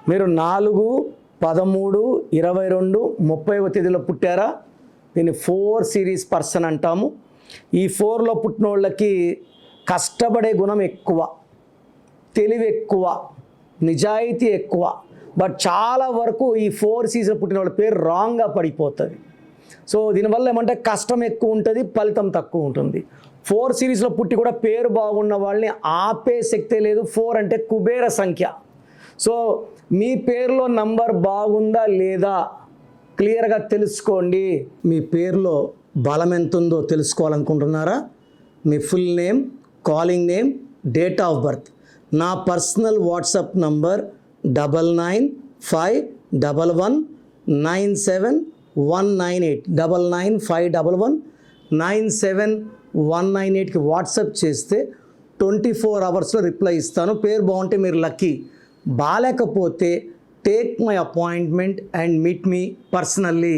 మీరు 4/13/22/30వ తేదీలో పుట్టారా? దీన్ని 4 సిరీస్ పర్సన్ అంటాము. ఈ 4లో పుట్టిన వాళ్ళకి కష్టపడే గుణం ఎక్కువ, తెలివి ఎక్కువ, నిజాయితీ ఎక్కువ. బట్ చాలా వరకు ఈ 4 సిరీస్లో పుట్టిన వాళ్ళ పేరు రాంగ్గా పడిపోతుంది. సో దీనివల్ల ఏమంటే కష్టం ఎక్కువ ఉంటుంది, ఫలితం తక్కువ ఉంటుంది. 4 సిరీస్లో పుట్టి కూడా పేరు బాగున్న వాళ్ళని ఆపే శక్తే లేదు. 4 అంటే కుబేర సంఖ్య. సో మీ పేరులో నంబర్ బాగుందా లేదా క్లియర్గా తెలుసుకోండి. మీ పేరులో బలం ఎంత ఉందో తెలుసుకోవాలనుకుంటున్నారా? మీ full name, calling name, date of birth. నా పర్సనల్ వాట్సాప్ నంబర్ 9951197198 9951197198కి వాట్సాప్ చేస్తే 24 అవర్స్లో రిప్లై ఇస్తాను. పేరు బాగుంటే మీరు లక్కీ, బాలేకపోతే take my appointment and meet me personally.